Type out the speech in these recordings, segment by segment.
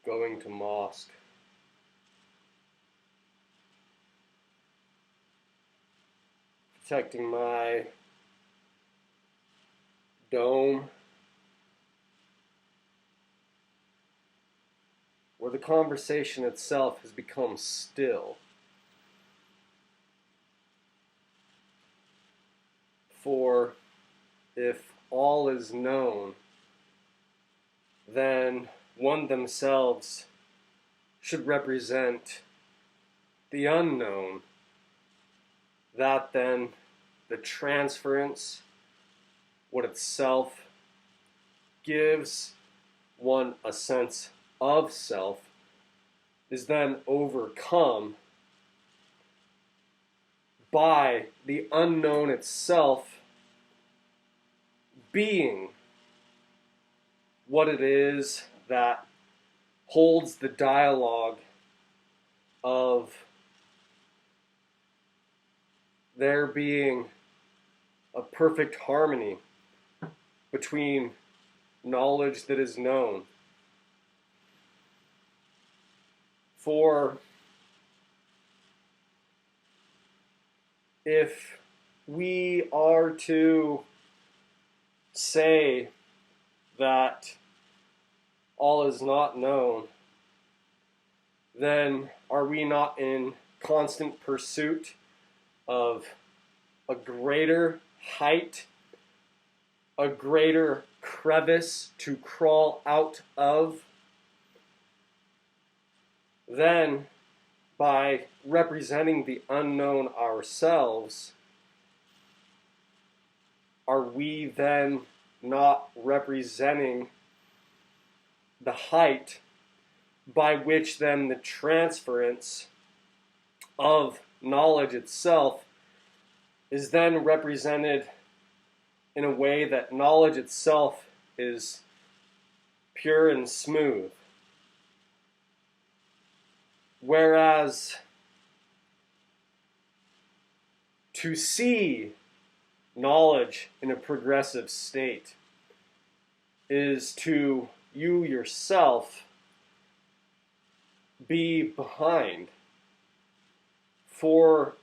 going to mosque, protecting my dome, where the conversation itself has become still. For if all is known, then one themselves should represent the unknown, that then the transference, what itself gives one a sense of self, is then overcome by the unknown itself being what it is that holds the dialogue of there being a perfect harmony between knowledge that is known. For if we are to say that all is not known, then are we not in constant pursuit of a greater height, a greater crevice to crawl out of? Then, by representing the unknown ourselves, are we then not representing the height by which then the transference of knowledge itself is then represented in a way that knowledge itself is pure and smooth? Whereas to see knowledge in a progressive state is to you yourself be behind, for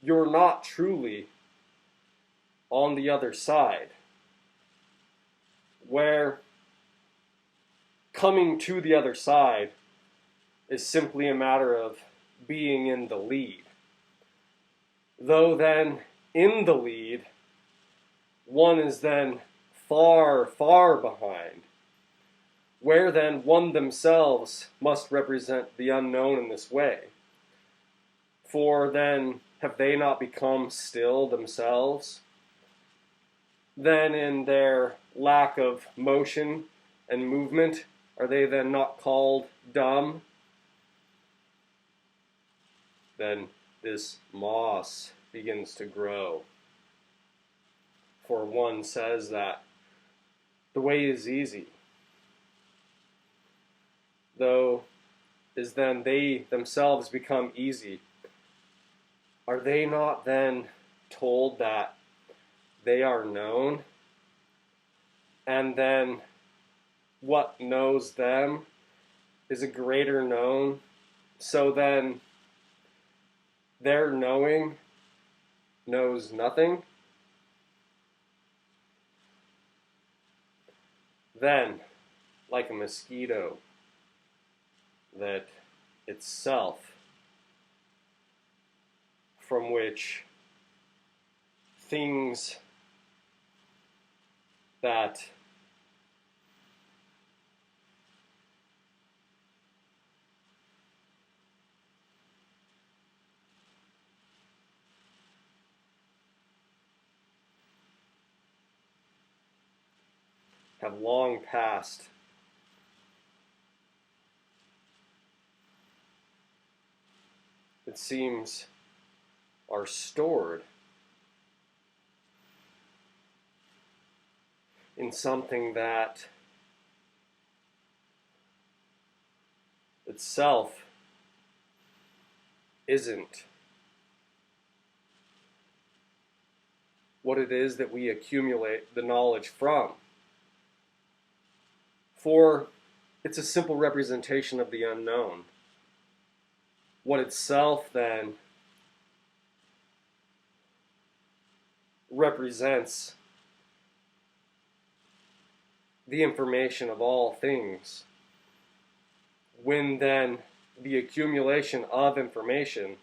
you're not truly on the other side, where coming to the other side is simply a matter of being in the lead. Though then, in the lead, one is then far, far behind, where then one themselves must represent the unknown in this way. For then, have they not become still themselves? Then in their lack of motion and movement, are they then not called dumb? Then this moss begins to grow. For one says that the way is easy, though is then they themselves become easy. Are they not then told that they are known, and then what knows them is a greater known, so then their knowing knows nothing? Then, like a mosquito that itself, from which things that have long passed, it seems, are stored in something that itself isn't what it is that we accumulate the knowledge from. For it's a simple representation of the unknown. What itself then represents the information of all things. When then the accumulation of information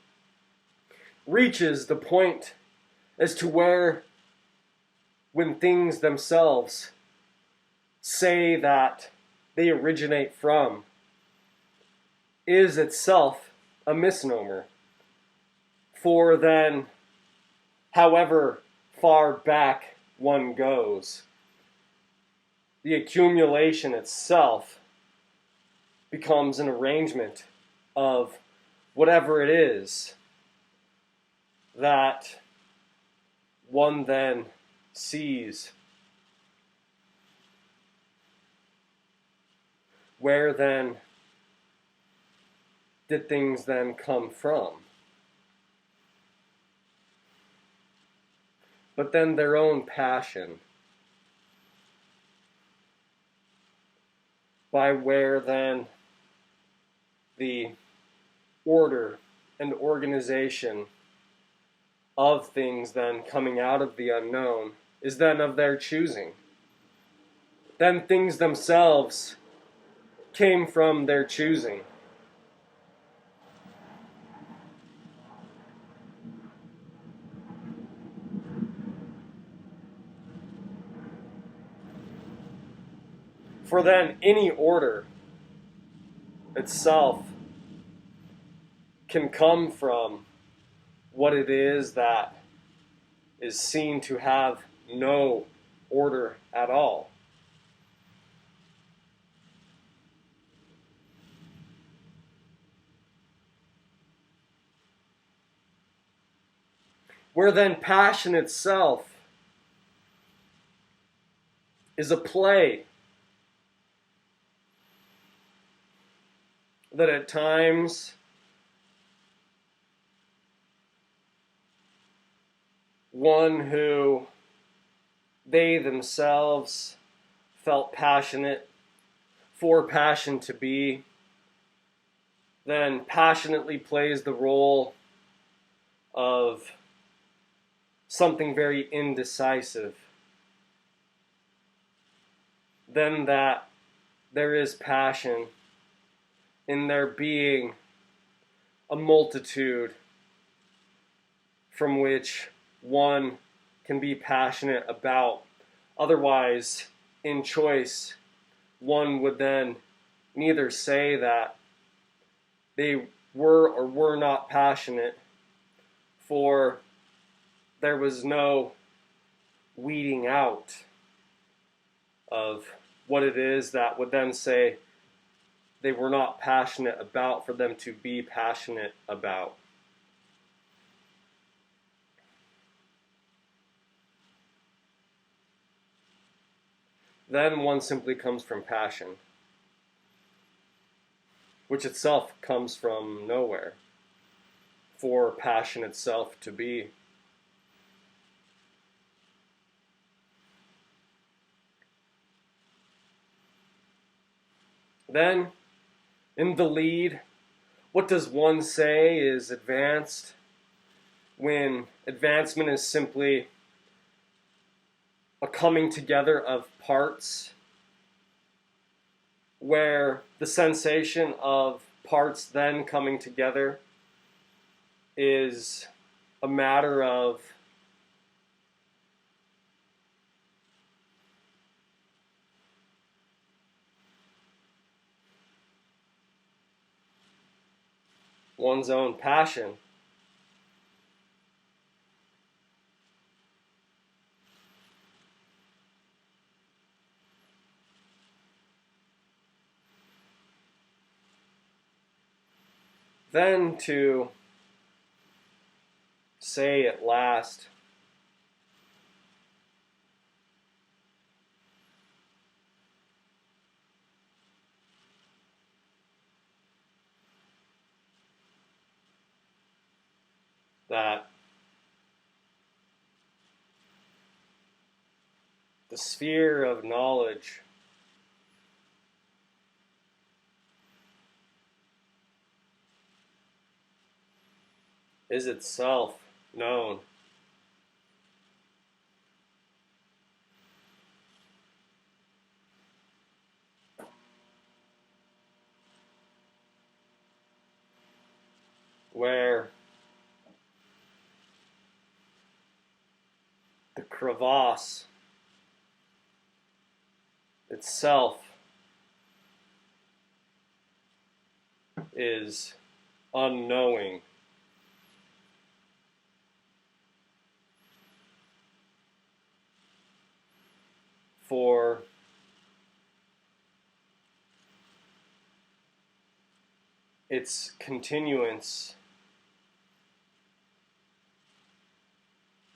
reaches the point as to where, when things themselves say that they originate from, is itself a misnomer. For then, however far back one goes, the accumulation itself becomes an arrangement of whatever it is that one then sees. Where then did things then come from? But then their own passion. By where then the order and organization of things then coming out of the unknown is then of their choosing. Then things themselves came from their choosing. For then any order itself can come from what it is that is seen to have no order at all. Where then passion itself is a play that at times one who they themselves felt passionate for passion to be, then passionately plays the role of something very indecisive. Then that there is passion in there being a multitude from which one can be passionate about. Otherwise, in choice, one would then neither say that they were or were not passionate, for there was no weeding out of what it is that would then say they were not passionate about for them to be passionate about. Then one simply comes from passion, which itself comes from nowhere, for passion itself to be. Then, in the lead, what does one say is advanced, when advancement is simply a coming together of parts, where the sensation of parts then coming together is a matter of one's own passion. Then to say at last that the sphere of knowledge is itself known. Where the crevasse itself is unknowing. For its continuance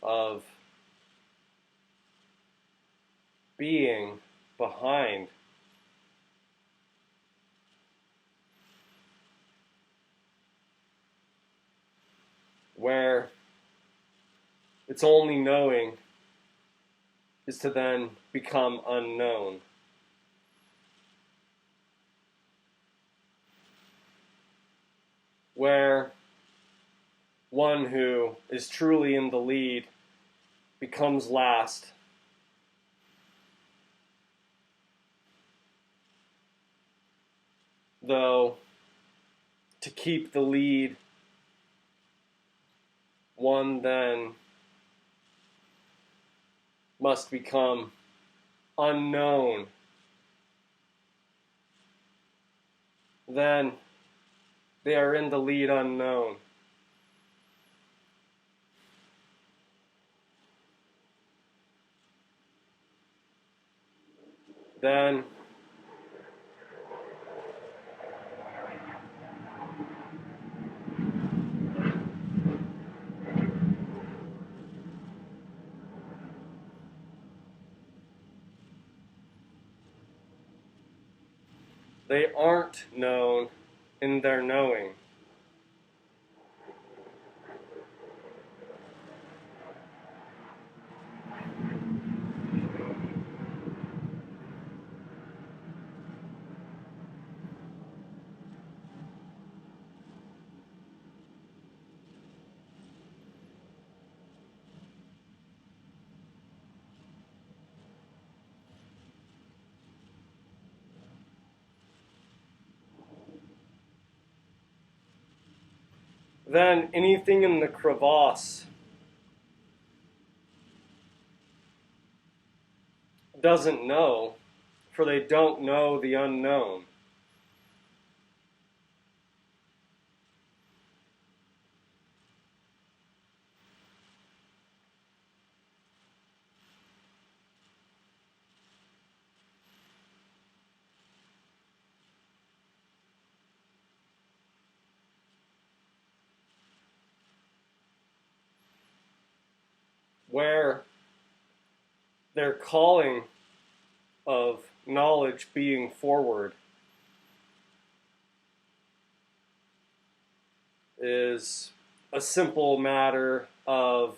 of being behind where its only knowing is to then become unknown. Where one who is truly in the lead becomes last, though to keep the lead, one then must become unknown. Then they are in the lead unknown. Then they aren't known in their knowing. Then anything in the crevasse doesn't know, for they don't know the unknown. Where their calling of knowledge being forward is a simple matter of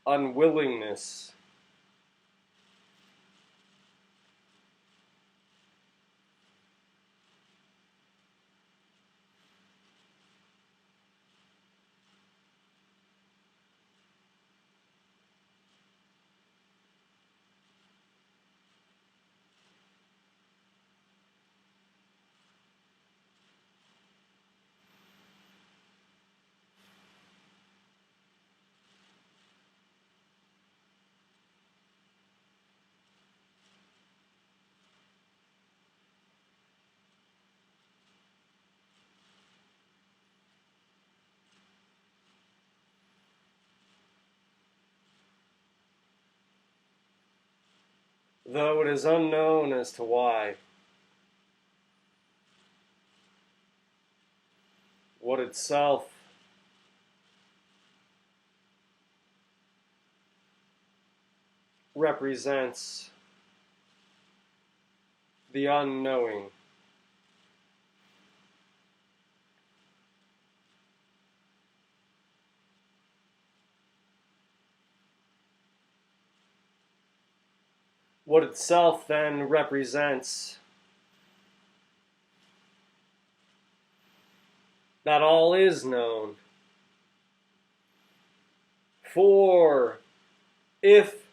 unwillingness. Though it is unknown as to why. What itself represents the unknowing. What itself then represents that all is known. For if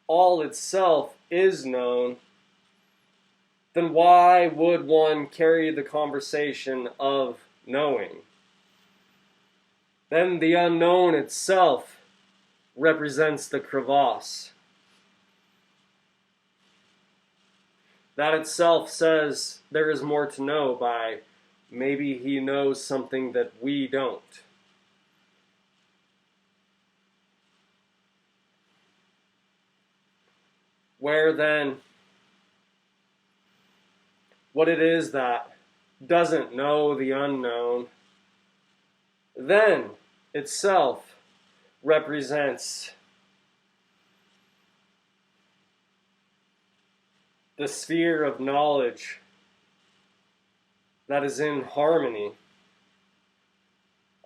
all itself is known, then why would one carry the conversation of knowing? Then the unknown itself represents the crevasse. That itself says there is more to know by maybe he knows something that we don't. Where then, what it is that doesn't know the unknown, then itself represents the sphere of knowledge that is in harmony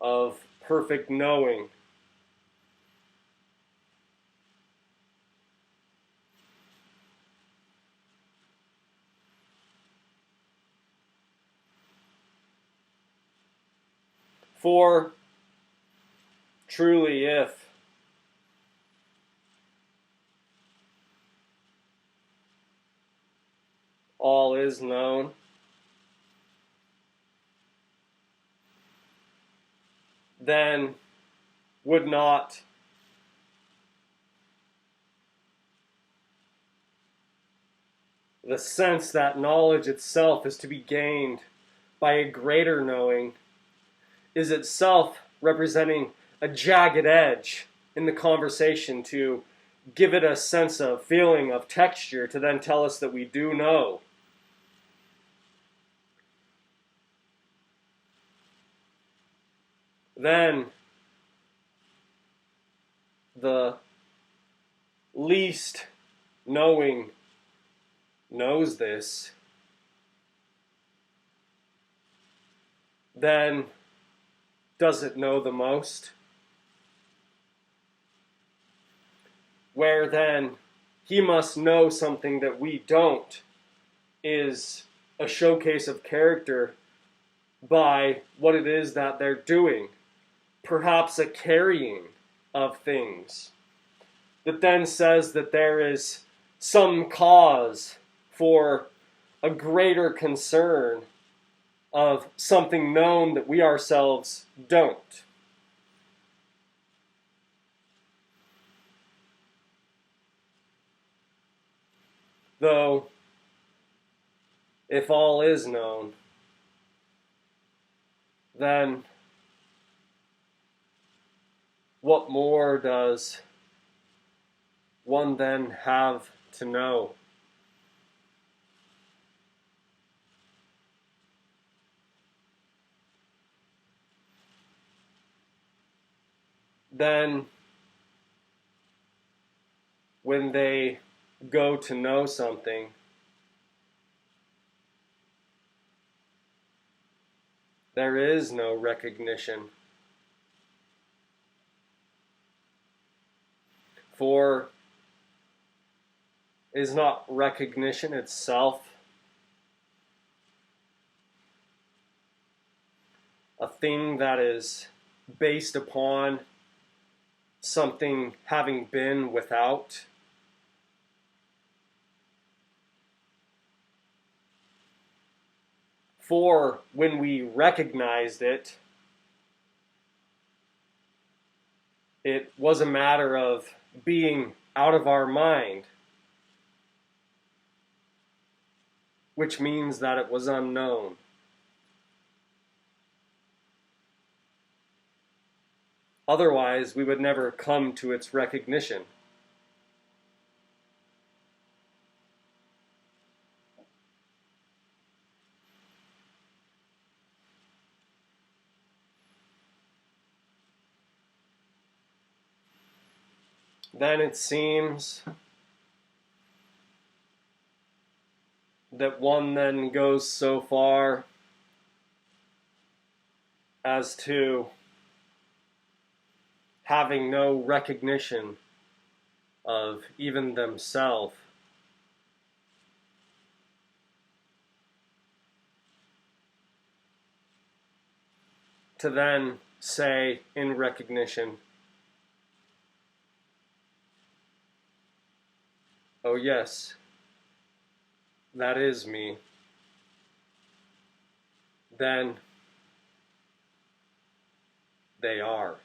of perfect knowing. For truly, if all is known, then would not the sense that knowledge itself is to be gained by a greater knowing is itself representing a jagged edge in the conversation to give it a sense of feeling, of texture, to then tell us that we do know. Then the least knowing knows this, then does it know the most? Where then he must know something that we don't is a showcase of character by what it is that they're doing, perhaps a carrying of things that then says that there is some cause for a greater concern of something known that we ourselves don't. Though, if all is known, then what more does one then have to know? Then, when they go to know something, there is no recognition. For is not recognition itself a thing that is based upon something having been without? For when we recognized it, it was a matter of being out of our mind, which means that it was unknown. Otherwise, we would never come to its recognition. Then it seems that one then goes so far as to having no recognition of even themselves. to then say in recognition, oh yes, that is me, then they are.